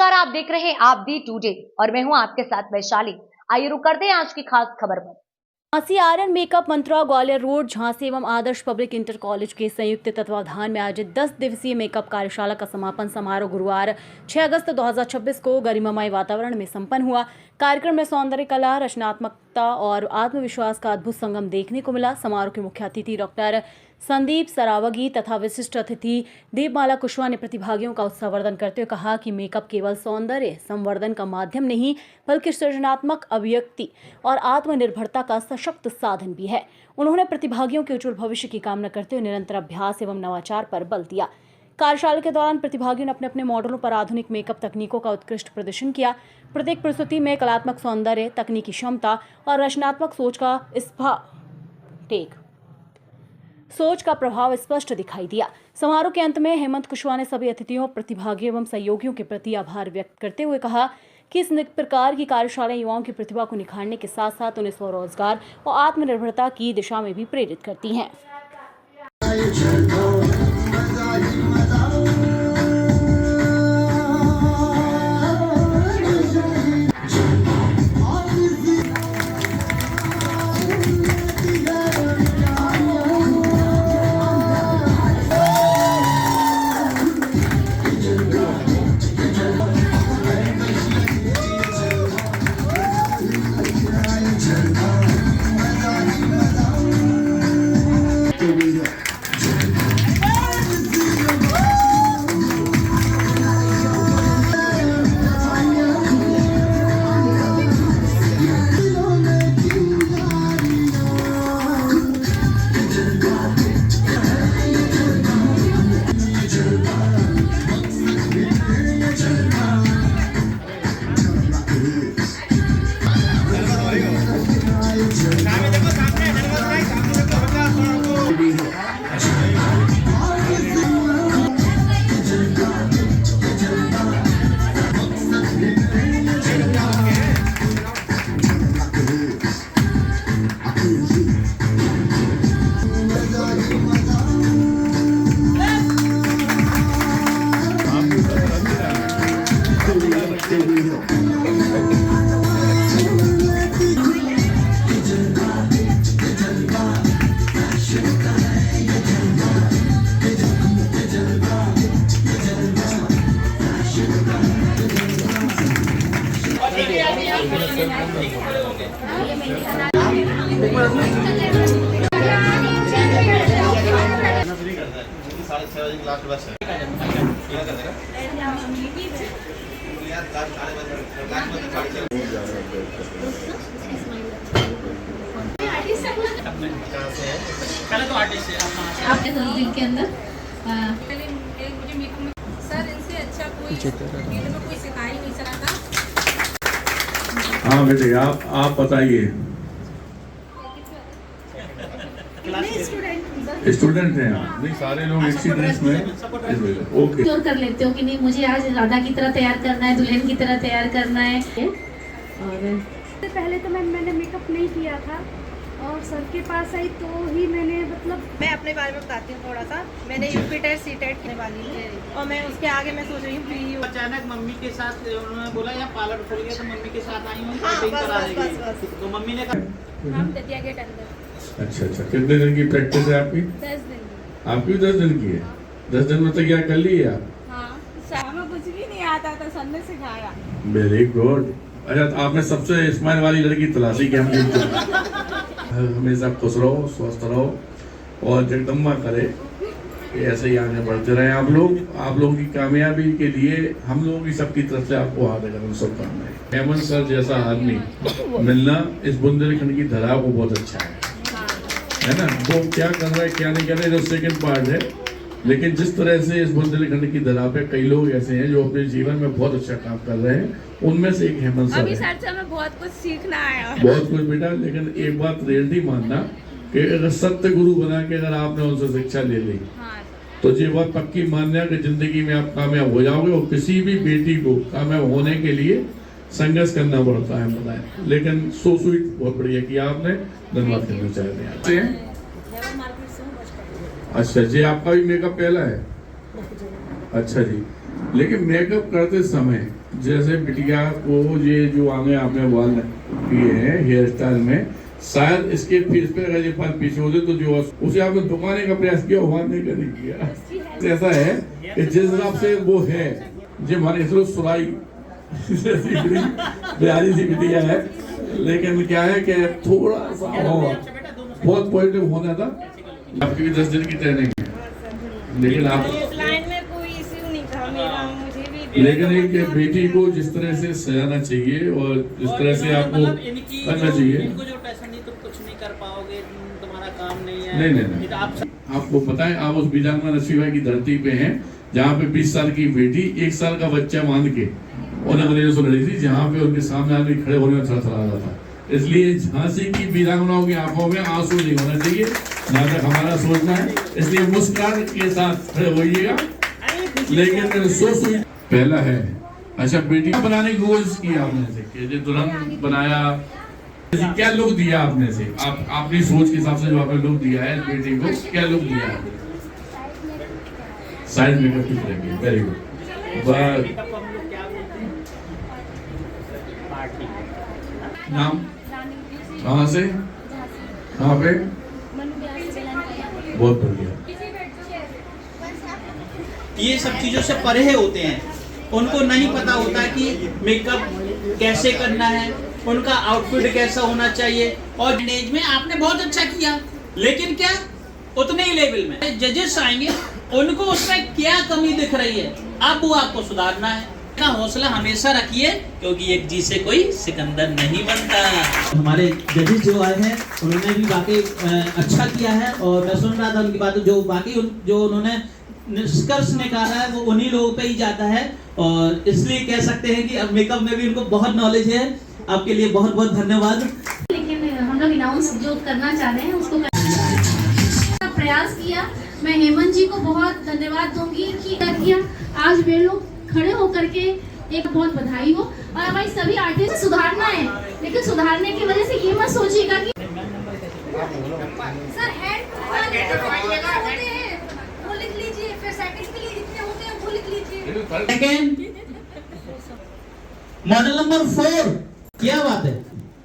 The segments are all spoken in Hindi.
नमस्कार, आप देख रहे हैं आप दी टुडे और मैं हूं आपके साथ वैशाली। आइए रुक करते हैं आज की खास खबर पर। झांसी आयरन मेकअप मंत्रा ग्वालियर रोड झांसी एवं आदर्श पब्लिक इंटर कॉलेज के संयुक्त तत्वाधान में आयोजित 10 दिवसीय मेकअप कार्यशाला का समापन समारोह गुरुवार 6 अगस्त 2026 को गरिमामय वातावरण में संपन्न हुआ। कार्यक्रम में सौंदर्य कला, रचनात्मकता और आत्मविश्वास का अद्भुत संगम देखने को मिला। समारोह के मुख्य अतिथि डॉक्टर संदीप सरावगी तथा विशिष्ट अतिथि दीपमाला कुशवाहा ने प्रतिभागियों का उत्साहवर्धन करते हुए कहा कि मेकअप केवल सौंदर्य संवर्धन का माध्यम नहीं बल्कि सृजनात्मक अभिव्यक्ति और आत्मनिर्भरता का सशक्त साधन भी है। उन्होंने प्रतिभागियों के उज्जवल भविष्य की कामना करते हुए निरंतर अभ्यास एवं नवाचार पर बल दिया। कार्यशाला के दौरान प्रतिभागियों ने अपने अपने मॉडलों पर आधुनिक मेकअप तकनीकों का उत्कृष्ट प्रदर्शन किया। प्रत्येक प्रस्तुति में कलात्मक सौंदर्य, तकनीकी क्षमता और रचनात्मक सोच का प्रभाव स्पष्ट दिखाई दिया। समारोह के अंत में हेमंत कुशवाहा ने सभी अतिथियों, प्रतिभागियों एवं सहयोगियों के प्रति आभार व्यक्त करते हुए कहा कि इस प्रकार की कार्यशालाएं युवाओं की प्रतिभा को निखारने के साथ साथ उन्हें स्वरोजगार और आत्मनिर्भरता की दिशा में भी प्रेरित करती हैं। आपके 10 दिन के अंदर सर इनसे अच्छा कोई सिखा ही नहीं सकता। हाँ बेटे, आप बताइए। स्टूडेंट हैं आप? नहीं, सारे लोग इसी ड्रेस में। ओके, कर लेते हो कि नहीं मुझे आज राधा की तरह तैयार करना है, दुल्हन की तरह तैयार करना है। और पहले तो मैंने मेकअप नहीं किया था और सर के पास आई तो ही मैंने मैं अपने बारे में बताती हूँ थोड़ा सा। मैंने यूपी टेट सी टेट करने वाली हूँ और मैं उसके आगे मैं सोच रही हूँ पीयू। अचानक मम्मी के साथ उन्होंने बोला या पार्लर खोल गया तो मम्मी के साथ आई हूँ। हाँ, बस। तो मम्मी ने कहा हम दतिया गेट अंदर। अच्छा, कितने दिन की प्रैक्टिस है आपकी? 10 दिन। आपकी 10 दिन की है? 10 दिन में तो क्या कर ली है आप? हाँ, हमें कुछ भी नहीं आता था, सर ने सिखाया। Very good. अच्छा, तो आपने सबसे स्माइल वाली लड़की तलाशी की हम हमेशा खुश रहो, स्वस्थ रहो और जगदम्बा करे कि ऐसे ही आगे बढ़ते रहे आप लोगों की कामयाबी के लिए हम लोगों की सबकी तरफ से आपको हार्दिक शुभकामनाएं। हेमंत सर जैसा आदमी मिलना इस बुंदेलखंड की धरा को बहुत अच्छा है ना। वो क्या कर रहा है क्या नहीं कर रहा है तो सेकंड पार्ट है, लेकिन जिस तरह से इस बुंदेलखंड की धरा पे कई लोग ऐसे हैं जो अपने जीवन में बहुत अच्छा काम कर रहे हैं, उनमें से एक हेमंत सर है। सर से हमें बहुत कुछ सीखना है। बहुत कुछ बेटा, लेकिन एक बात रियलिटी मानना कि अगर सत्य गुरु बना के अगर आपने उनसे शिक्षा ले ली तो ये बात पक्की मानना कि जिंदगी में आप कामयाब हो जाओगे। और किसी भी बेटी को कामयाब होने के लिए संघर्ष करना पड़ता है, बताएं। लेकिन सो स्वीट बहुत बढ़िया किया आपने, धन्यवाद करना चाहते हैं। अच्छा जी, आपका भी मेकअप पहला है? अच्छा जी, लेकिन मेकअप करते समय जैसे बिटिया को ये जो आगे आपने बाल किए हैं हेयर स्टाइल में, शायद इसके फेस पे अगर ये बाल पीछे होते तो जो उसे आपने दुकाने का प्रयास किया वहां नहीं किया। ऐसा है कि जिस हिसाब से वो है जो हमारे इसरो सुराई प्यारी सी बिटिया है, लेकिन क्या है कि थोड़ा सा बहुत पॉजिटिव होना था। आपकी 10 दिन की ट्रेनिंग है, लेकिन आप लाइन में कोई इश्यू नहीं था मेरा, मुझे भी। लेकिन एक बेटी को जिस तरह से सजाना चाहिए और जिस तरह से आपको करना चाहिए, इनको जो टेंशन नहीं तुम कुछ नहीं कर पाओगे, तुम्हारा काम नहीं है। नहीं। आपको पता है आप उस बीजांगना नसीबा की धरती पे हैं जहाँ पे 20 साल की बेटी 1 साल का बच्चा बांध के और अंग्रेजों से लड़ी थी, जहाँ पे उनके सामने आदमी खड़े होने में थरथरा रहा था। इसलिए झांसी की वीरांगनाओं की आंखों में आंसू नहीं होना चाहिए, जहाँ तक हमारा सोचना है। इसलिए मुस्कान के साथ खड़े होइएगा। लेकिन सोच पहला है, अच्छा बेटी बनाने की कोशिश की आपने से कि दुल्हन बनाया, क्या लुक दिया आपने से? आप अपनी सोच के हिसाब से जो आपने लुक दिया है बेटी को, क्या लुक दिया है? साइड मेकअप की तरह, वेरी गुड। नाम कहाँ से, कहाँ पे? बहुत बढ़िया। ये सब चीजों से परे होते हैं, उनको नहीं पता होता कि मेकअप कैसे करना है, उनका आउटफिट कैसा होना चाहिए। और एज में आपने बहुत अच्छा किया, लेकिन क्या उतने ही लेवल में जजेस आएंगे, उनको उसमें क्या कमी दिख रही है, अब वो आपको सुधारना है। का हौसला हमेशा रखिए, क्योंकि एक जी से कोई सिकंदर नहीं बनता। हमारे जजेस जो आए हैं उन्होंने भी वाकई अच्छा किया है, और मैं सुन रहा था उनकी बात, जो बाकी जो उन्होंने निष्कर्ष निकाला है वो उन्हीं लोगों पे ही जाता है। और इसलिए कह सकते हैं कि अब मेकअप में भी उनको बहुत नॉलेज है। आपके लिए बहुत बहुत धन्यवाद। लेकिन हम लोग अनाउंस जो करना चाह रहे हैं उसको प्रयास किया। मैं हेमंत जी को बहुत धन्यवाद दूंगी कि किया। आज वे लोग खड़े होकर के एक बहुत बधाई हो। और हमारी सभी आर्टिस्ट सुधारना है, लेकिन सुधारने की वजह से ये मत सोचिएगा कि सर हेड होते हैं वो लिख लीजिए, फिर सेकंड के लिए जितने होते हैं वो लिख लीजिए। सेकंड मॉडल नंबर 4, क्या बात है?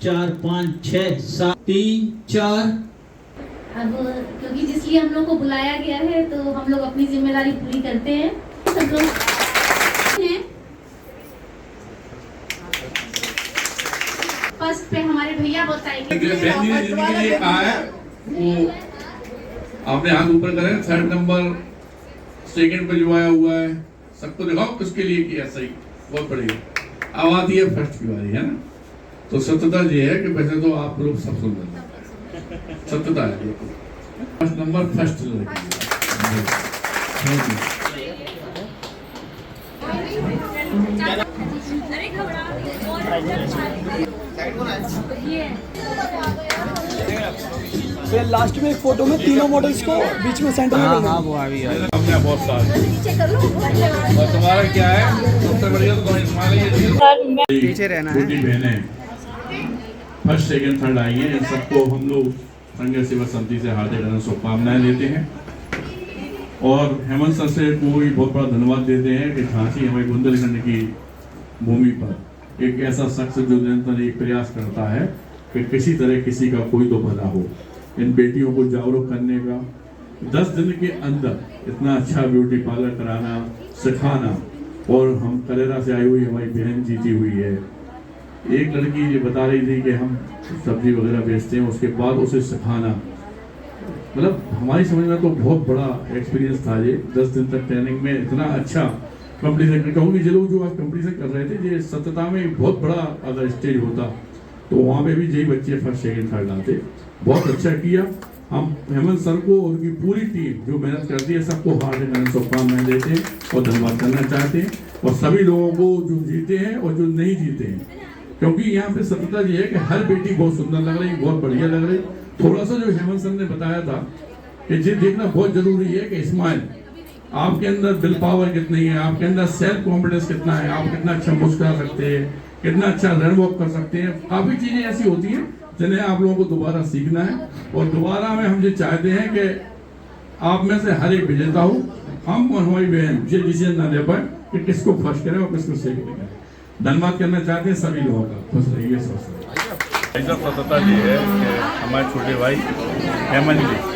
4 5 6 7 3 4। अब क्योंकि जिसलिए हम लोग को बुलाया गया है तो हम लोग अपनी जिम्मेदारी पूरी करते हैं। सब लोग हैं फर्स्ट पे हमारे भैया बताएंगे। कहा है वो आपने हाथ ऊपर करें, 3rd नंबर सेकंड पे जो आया हुआ है सबको दिखाओ किसके लिए किया। सही, बहुत बढ़िया। अब आती है फर्स्ट की बारी, है ना? तो सत्यता ये है कि वैसे तो आप लोग सब सुंदर सत्यता है। फर्स्ट नंबर फर्स्ट फिर लास्ट में एक फोटो में तीनों मॉडल्स को बीच में सेंटर में करना। वो आ गया हमने बहुत सारे। और तुम्हारा क्या है? सबसे बढ़िया तो इस्माइल पीछे रहना है। छोटी बहनें फर्स्ट सेकंड थर्ड आई हैं, इन सबको हम लोग संघ सेवा समिति से हार्दिक शुभकामनाएं देते हैं। और हेमंत सर से को भी बहुत बड़ा धन्यवाद देते हैं कि झांसी हमारे बुंदेलखंड की भूमि पर एक ऐसा शख्स जो निरंतर एक प्रयास करता है कि किसी तरह किसी का कोई तो भला हो। इन बेटियों को जागरूक करने का 10 दिन के अंदर इतना अच्छा ब्यूटी पार्लर कराना, सिखाना। और हम करेरा से आई हुई हमारी बहन जीती हुई है, एक लड़की ये बता रही थी कि हम सब्जी वगैरह बेचते हैं, उसके बाद उसे सिखाना, मतलब हमारी समझ में तो बहुत बड़ा एक्सपीरियंस था ये। 10 दिन तक ट्रेनिंग में इतना अच्छा कंपटीशन, कहूँगी जो लोग जो आप कंपटीशन कर रहे थे, ये सत्यता में बहुत बड़ा अगर स्टेज होता तो वहाँ पे भी यही बच्चे फर्स्ट सेकंड थर्ड आते। बहुत अच्छा किया। हम हेमंत सर को और उनकी पूरी टीम जो मेहनत करती है सबको हार्दिक शुभकामनाएं देते हैं और धन्यवाद करना चाहते हैं। और सभी लोगों को जो जीते हैं और जो नहीं जीते हैं, क्योंकि यहाँ पे सत्यता ये है कि हर बेटी बहुत सुंदर लग रही, बहुत बढ़िया लग रही। थोड़ा सा जो हेमंत सर ने बताया था कि ये देखना बहुत जरूरी है कि इस्माइल आपके अंदर विल पावर कितनी है, आपके अंदर सेल्फ कॉन्फिडेंस कितना है, आप कितना अच्छा मुस्कुरा सकते हैं, कितना अच्छा रन वॉक कर सकते हैं। काफी चीजें ऐसी होती हैं जिन्हें आप लोगों को दोबारा सीखना है। और दोबारा में हम ये चाहते हैं कि आप में से हर एक विजेता हो। हम और हमारी बहन ये डिसीजन ना ले पाए कि किसको खुश करें और किसको सेकेंड करें। धन्यवाद करना चाहते हैं सभी लोगों का। खुश रहिए, स्वस्थ रहिए। ऐसा स्वतंत्रता जी है कि हमारे छोटे भाई हेमंत जी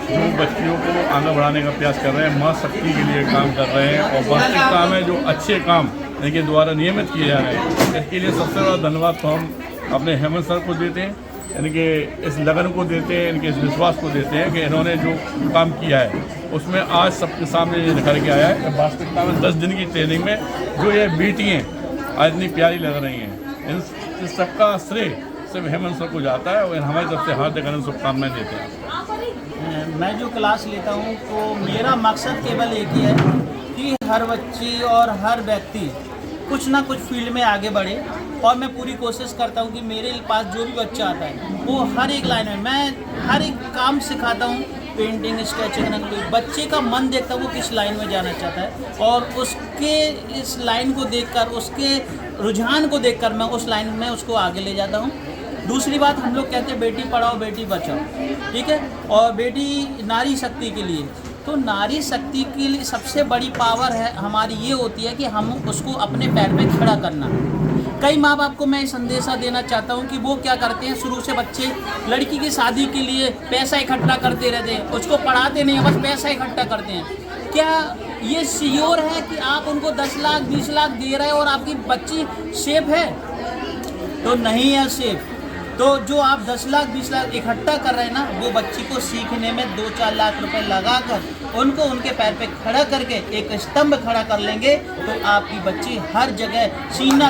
जो बच्चियों को आगे बढ़ाने का प्रयास कर रहे हैं, माँ शक्ति के लिए काम कर रहे हैं और वास्तविकता में जो अच्छे काम इनके द्वारा नियमित किए जा रहे हैं, इसके लिए सबसे बड़ा धन्यवाद तो हम अपने हेमंत सर को देते हैं, इनके इस लगन को देते हैं, इनके इस विश्वास को देते हैं कि इन्होंने जो काम किया है उसमें आज सबके सामने ये निखर के आया है कि वास्तविकता में 10 दिन की ट्रेनिंग में जो ये बेटियाँ आज इतनी प्यारी लग रही हैं, इन सबका श्रेय सिर्फ हेमंत सर को जाता है और हमारी तरफ से हार्दिक अभिनंदन शुभकामनाएं देते हैं। मैं जो क्लास लेता हूँ तो मेरा मकसद केवल एक ही है कि हर बच्ची और हर व्यक्ति कुछ ना कुछ फील्ड में आगे बढ़े और मैं पूरी कोशिश करता हूँ कि मेरे पास जो भी बच्चा आता है वो हर एक लाइन में मैं हर एक काम सिखाता हूँ, पेंटिंग, स्केचिंग, रंगोली। बच्चे का मन देखता है वो किस लाइन में जाना चाहता है और उसके इस लाइन को देखकर, उसके रुझान को देखकर मैं उस लाइन में उसको आगे ले जाता हूँ। दूसरी बात, हम लोग कहते हैं बेटी पढ़ाओ बेटी बचाओ, ठीक है, और बेटी नारी शक्ति के लिए। तो नारी शक्ति के लिए सबसे बड़ी पावर है हमारी ये होती है कि हम उसको अपने पैर पे खड़ा करना। कई माँ बाप को मैं संदेशा देना चाहता हूँ कि वो क्या करते हैं, शुरू से बच्चे लड़की की शादी के लिए पैसा इकट्ठा करते रहते हैं, उसको पढ़ाते नहीं हैं, बस पैसा इकट्ठा करते हैं। क्या ये श्योर है कि आप उनको 10 लाख 20 लाख दे रहे हैं और आपकी बच्ची सेफ है? तो नहीं है सेफ। तो जो आप 10 लाख 20 लाख इकट्ठा कर रहे हैं ना, वो बच्ची को सीखने में 2-4 लाख रुपए लगाकर उनको उनके पैर पे खड़ा करके एक स्तंभ खड़ा कर लेंगे तो आपकी बच्ची हर जगह सीना